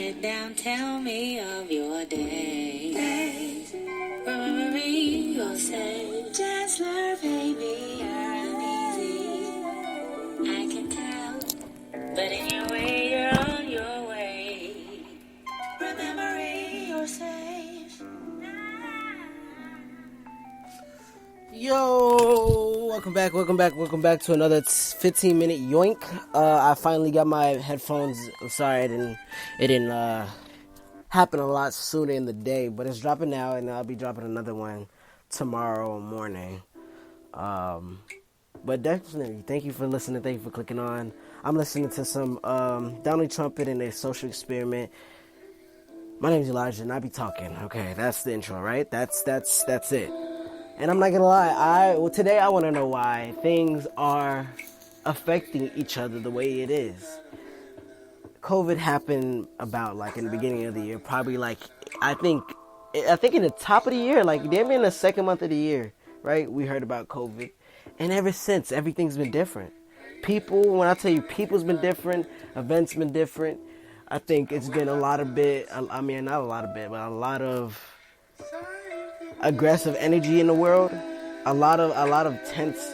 sit down, tell me of your day. Remember yourself, just learn, baby, you're uneasy. I can tell, but in your way, you're on your way. Remember yourself. Yo, welcome back to another 15-minute yoink. I finally got my headphones. I'm sorry it didn't happen a lot sooner in the day, but it's dropping now, and I'll be dropping another one tomorrow morning. But definitely, thank you for listening. Thank you for clicking on. I'm listening to some Donald Trumpet and a social experiment. My name is Elijah, and I be talking. Okay, that's the intro, right? That's it. And I'm not gonna lie, today I want to know why things are affecting each other the way it is. COVID happened about like in the beginning of the year, probably like I think in the top of the year, like damn in the second month of the year, right? We heard about COVID, and ever since everything's been different. When I tell you people's been different, events been different. I think it's been a lot of aggressive energy in the world, a lot of tense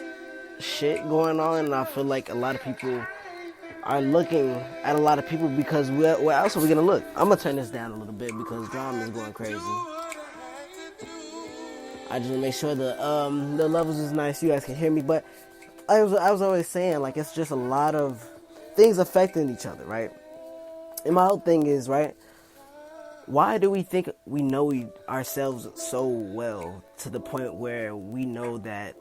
shit going on, and I feel like a lot of people are looking at a lot of people because where else are we gonna look? I'm gonna turn this down a little bit because drama is going crazy. I just wanna make sure the levels is nice, you guys can hear me. But I was always saying, like, it's just a lot of things affecting each other, right? And my whole thing is, right, why do we think we know ourselves so well to the point where we know that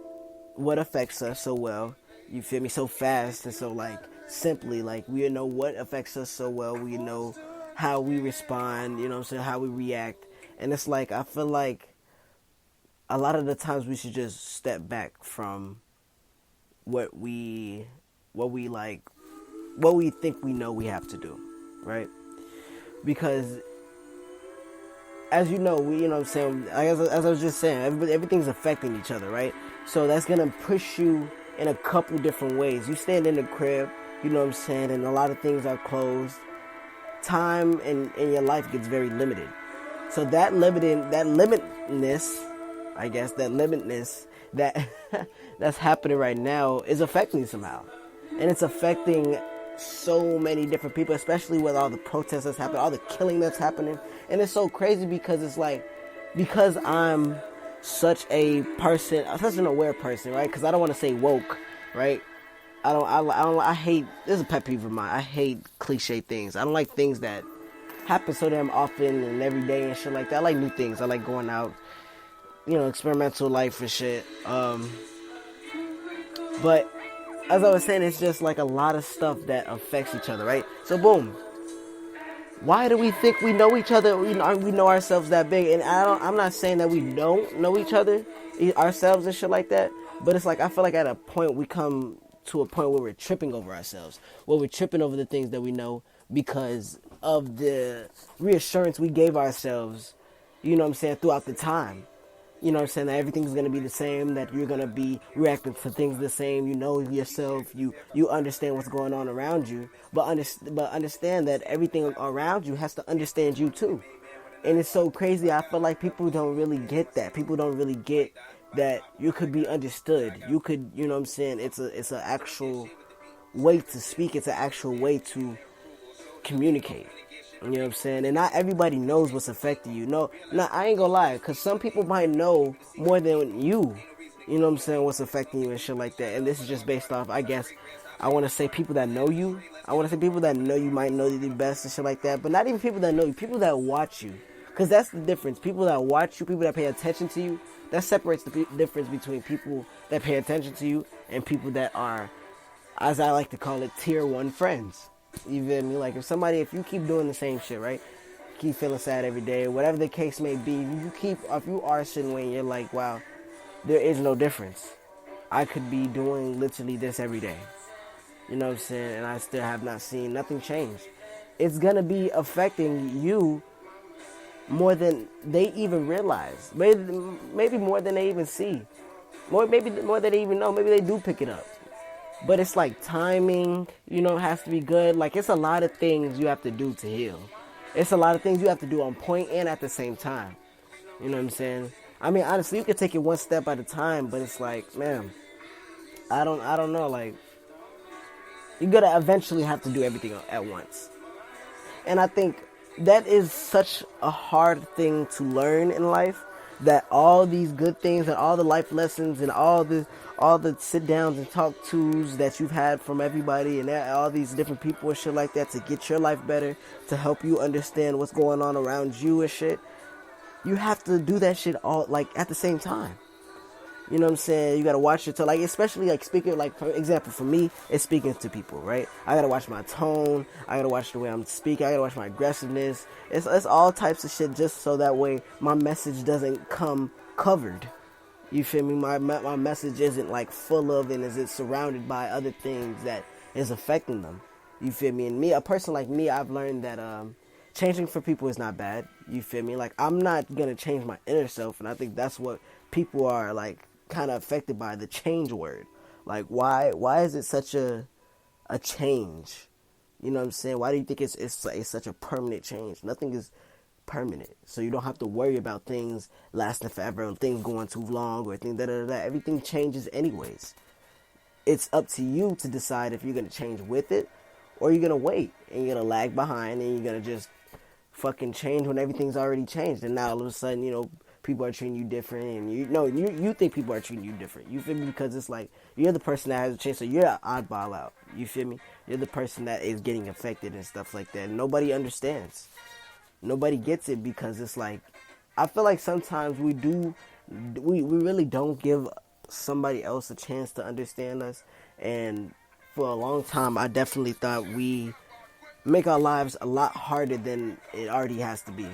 what affects us so well, you feel me, so fast and so like simply, like we know what affects us so well, we know how we respond, you know what I'm saying, how we react. And it's like, I feel like a lot of the times we should just step back from what we think we know we have to do, right? Because as you know, you know what I'm saying, as I was just saying, everything's affecting each other, right? So that's going to push you in a couple different ways. You stand in the crib, you know what I'm saying, and a lot of things are closed. Time in your life gets very limited. So that limitedness that's happening right now is affecting you somehow. And it's affecting so many different people, especially with all the protests that's happening, all the killing that's happening. And it's so crazy because it's like, because I'm such an aware person, right? Because I don't want to say woke, right? I hate, this is a pet peeve of mine. I hate cliche things. I don't like things that happen so damn often and every day and shit like that. I like new things. I like going out, you know, experimental life and shit. But as I was saying, it's just like a lot of stuff that affects each other, right? So boom. Why do we think we know each other? We know ourselves that big, and I'm not saying that we don't know each other, ourselves and shit like that. But it's like, I feel like at a point we come to a point where we're tripping over ourselves, where we're tripping over the things that we know because of the reassurance we gave ourselves, you know what I'm saying, throughout the time. You know what I'm saying, that everything's going to be the same, that you're going to be reacting to things the same, you know yourself, you understand what's going on around you, but understand that everything around you has to understand you too. And it's so crazy, I feel like people don't really get that. People don't really get that you could be understood. You could, you know what I'm saying, it's an actual way to speak, it's an actual way to communicate. You know what I'm saying? And not everybody knows what's affecting you. No, I ain't gonna lie, because some people might know more than you. You know what I'm saying? What's affecting you and shit like that. And this is just based off, I guess, I want to say people that know you. I want to say people that know you might know you the best and shit like that. But not even people that know you. People that watch you. Because that's the difference. People that watch you, people that pay attention to you, that separates the difference between people that pay attention to you and people that are, as I like to call it, tier 1 friends. You feel me? Like, if you keep doing the same shit, right? Keep feeling sad every day, whatever the case may be, if you are sitting when you're like, wow, there is no difference. I could be doing literally this every day. You know what I'm saying? And I still have not seen nothing change. It's gonna be affecting you more than they even realize. Maybe more than they even see. Maybe more than they even know. Maybe they do pick it up. But it's like timing, you know, has to be good. Like, it's a lot of things you have to do to heal. It's a lot of things you have to do on point and at the same time. You know what I'm saying? I mean, honestly, you can take it one step at a time, but it's like, man, I don't know. Like, you're gonna eventually have to do everything at once. And I think that is such a hard thing to learn in life. That all these good things and all the life lessons and all the sit downs and talk tos that you've had from everybody and all these different people and shit like that to get your life better, to help you understand what's going on around you and shit. You have to do that shit all like at the same time. You know what I'm saying? You gotta watch your tone, like especially like speaking, like for example, for me, it's speaking to people, right? I gotta watch my tone. I gotta watch the way I'm speaking. I gotta watch my aggressiveness. It's all types of shit just so that way my message doesn't come covered. You feel me? My message isn't like full of and is it surrounded by other things that is affecting them. You feel me? And me, a person like me, I've learned that changing for people is not bad. You feel me? Like I'm not gonna change my inner self, and I think that's what people are like kind of affected by, the change word. Like why is it such a change? You know what I'm saying? Why do you think it's such a permanent change? Nothing is permanent, so you don't have to worry about things lasting forever or things going too long or things everything changes anyways. It's up to you to decide if you're gonna change with it or you're gonna wait and you're gonna lag behind and you're gonna just fucking change when everything's already changed, and now all of a sudden, you know, people are treating you different, and you think people are treating you different. You feel me? Because it's like you're the person that has a chance, so you're an oddball out. You feel me? You're the person that is getting affected and stuff like that. And nobody understands. Nobody gets it because it's like I feel like sometimes we really don't give somebody else a chance to understand us. And for a long time, I definitely thought we make our lives a lot harder than it already has to be.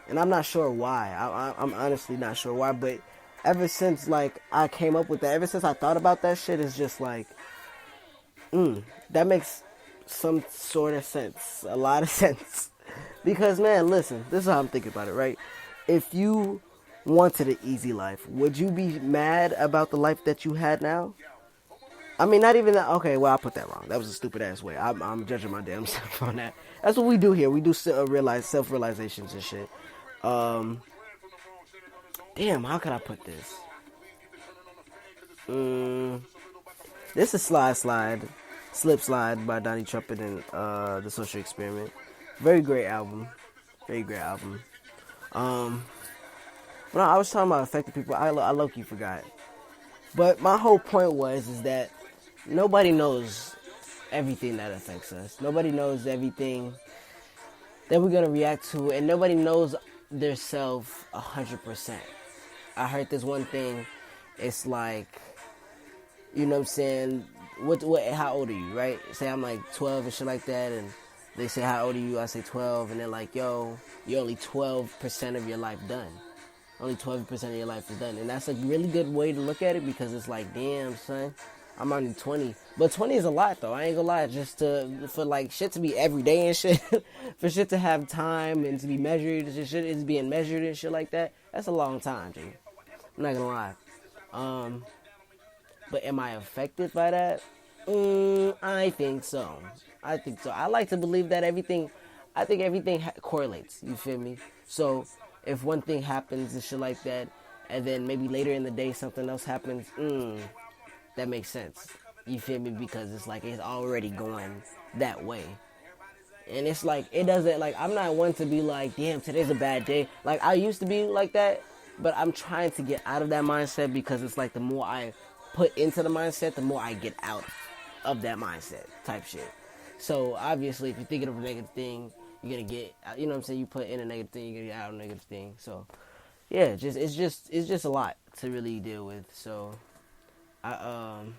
And I'm not sure why. I'm honestly not sure why. But ever since, like, I came up with that, ever since I thought about that shit, it's just like, that makes some sort of sense. A lot of sense. Because, man, listen, this is how I'm thinking about it, right? If you wanted an easy life, would you be mad about the life that you had now? I mean, not even that. Okay, well, I put that wrong. That was a stupid ass way. I'm judging my damn self on that. That's what we do here. We do self-realizations and shit. Damn, how can I put this? This is Slip Slide by Donnie Trumpet and The Social Experiment. Very great album. Very great album. But no, I was talking about affecting people. I low-key forgot. But my whole point is that nobody knows everything that affects us. Nobody knows everything that we're going to react to. And nobody knows their self 100%. I heard this one thing. It's like, you know what I'm saying? How old are you, right? Say I'm like 12 and shit like that. And they say, how old are you? I say 12. And they're like, yo, you're only 12% of your life done. Only 12% of your life is done. And that's a really good way to look at it because it's like, damn, son, I'm only 20. But 20 is a lot, though. I ain't gonna lie. Just for like shit to be every day and shit. For shit to have time and to be measured. Shit is being measured and shit like that. That's a long time, G. I'm not gonna lie. But am I affected by that? I think so. I like to believe that everything correlates. You feel me? So if one thing happens and shit like that, and then maybe later in the day something else happens, that makes sense. You feel me? Because it's like it's already going that way. And it's like, it doesn't, like, I'm not one to be like, damn, today's a bad day. Like, I used to be like that, but I'm trying to get out of that mindset because it's like the more I put into the mindset, the more I get out of that mindset type shit. So, obviously, if you're thinking of a negative thing, you're going to get, you know what I'm saying, you put in a negative thing, you're going to get out of a negative thing. So, yeah, it's just a lot to really deal with. So, damn,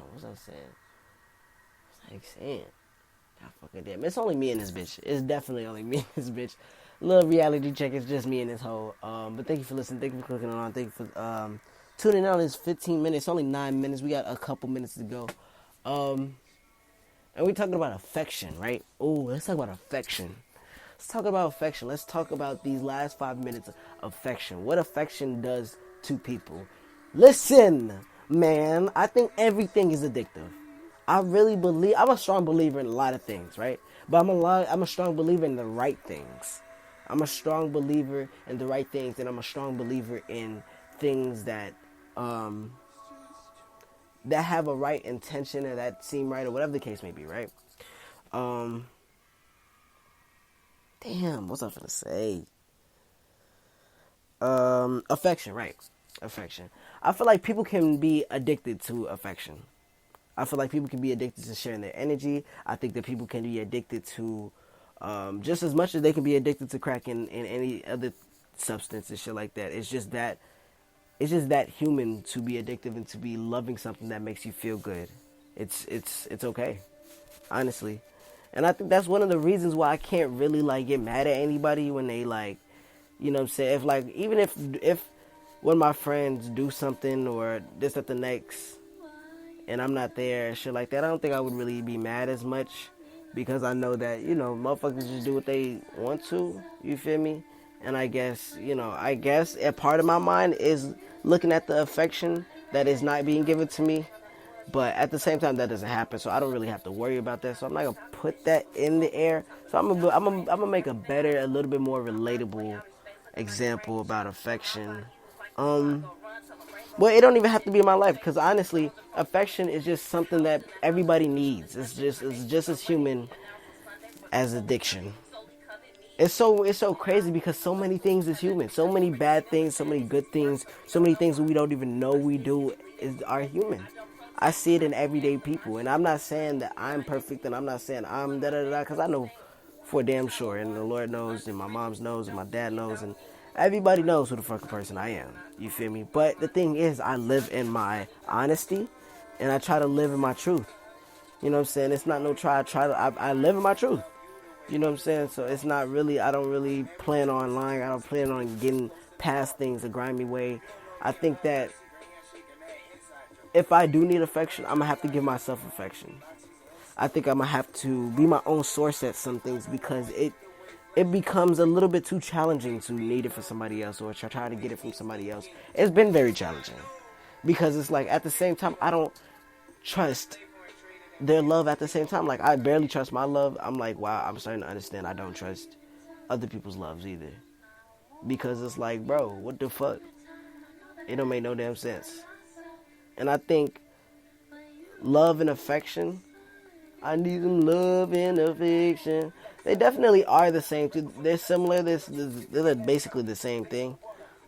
what was I saying? God fucking damn. It's only me and this bitch. It's definitely only me and this bitch. Little reality check. It's just me and this hoe. But thank you for listening. Thank you for clicking on. Thank you for tuning in on this 15 minutes. It's only 9 minutes. We got a couple minutes to go. And we're talking about affection, right? Oh, let's talk about affection. Let's talk about affection. Let's talk about these last 5 minutes of affection. What affection does to people. Listen, man. I think everything is addictive. I really believe, I'm a strong believer in a lot of things, right? But I'm a strong believer in the right things. I'm a strong believer in the right things, and I'm a strong believer in things um, that have a right intention or that seem right or whatever the case may be, right? Um, Damn, what's I gonna say? Affection, right? Affection. I feel like people can be addicted to affection. I feel like people can be addicted to sharing their energy. I think that people can be addicted to just as much as they can be addicted to crack and any other substance and shit like that. It's just that human to be addictive and to be loving something that makes you feel good. It's okay, honestly. And I think that's one of the reasons why I can't really like get mad at anybody when they like, you know what I'm saying? If like even if one of my friends do something or this at the next and I'm not there, shit like that, I don't think I would really be mad as much because I know that, you know, motherfuckers just do what they want to, you feel me? And I guess a part of my mind is looking at the affection that is not being given to me, but at the same time that doesn't happen, so I don't really have to worry about that, so I'm not going to put that in the air. So I'm gonna make a better, a little bit more relatable example about affection. Well, it don't even have to be in my life because honestly, affection is just something that everybody needs. It's just as human as addiction. It's so crazy because so many things is human. So many bad things, so many good things, so many things we don't even know we do are human. I see it in everyday people, and I'm not saying that I'm perfect, and I'm not saying I'm da da da, because I know for damn sure, and the Lord knows, and my mom's knows, and my dad knows, and everybody knows who the fucking person I am. You feel me? But the thing is, I live in my honesty, and I try to live in my truth. You know what I'm saying? It's not no try. I live in my truth. You know what I'm saying? So it's not really, I don't really plan on lying. I don't plan on getting past things a grimy way. I think that if I do need affection, I'm going to have to give myself affection. I think I'm going to have to be my own source at some things because it becomes a little bit too challenging to need it for somebody else or try to get it from somebody else. It's been very challenging because it's like at the same time, I don't trust their love at the same time. Like I barely trust my love. I'm like, wow, I'm starting to understand I don't trust other people's loves either. Because it's like, bro, what the fuck? It don't make no damn sense. And I think love and affection, I need some love and affection. They definitely are the same. They're similar. They're basically the same thing.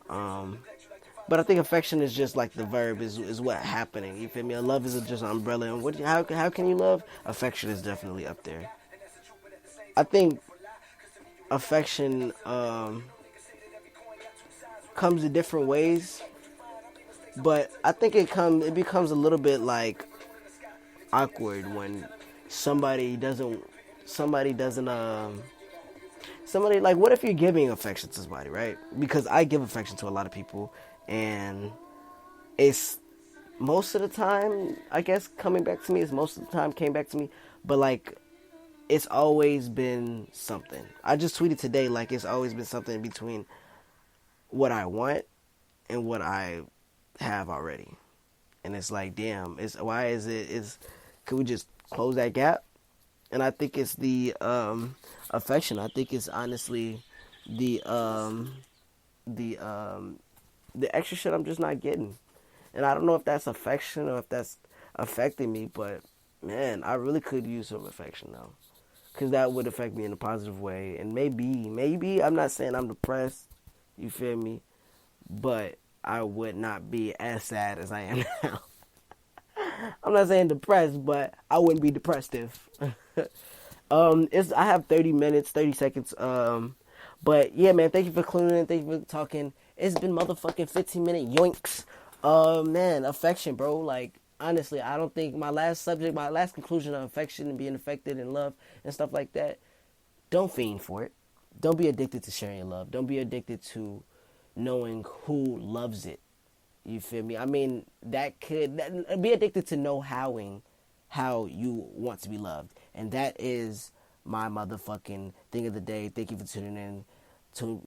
But I think affection is just like the verb is what happening. You feel me? Love is just an umbrella. And how can you love? Affection is definitely up there. I think affection comes in different ways, but I think it becomes a little bit like awkward when somebody doesn't somebody like, what if you're giving affection to somebody, right? Because I give affection to a lot of people, and it's most of the time, I guess, coming back to me. It's most of the time came back to me, but like it's always been something. I just tweeted today, like it's always been something in between what I want and what I have already. And it's like, damn, could we just close that gap? And I think it's the affection. I think it's honestly the extra shit I'm just not getting. And I don't know if that's affection or if that's affecting me, but man, I really could use some affection now. Because that would affect me in a positive way. And maybe, I'm not saying I'm depressed, you feel me? But I would not be as sad as I am now. I'm not saying depressed, but I wouldn't be depressed if. I have 30 minutes, 30 seconds. But yeah, man, thank you for cluing in. Thank you for talking. It's been motherfucking 15-minute yoinks. Man, affection, bro. Like, honestly, I don't think my last conclusion on affection and being affected in love and stuff like that, don't fiend for it. Don't be addicted to sharing your love. Don't be addicted to knowing who loves it. You feel me? I mean, be addicted to know-howing how you want to be loved. And that is my motherfucking thing of the day. Thank you for tuning in to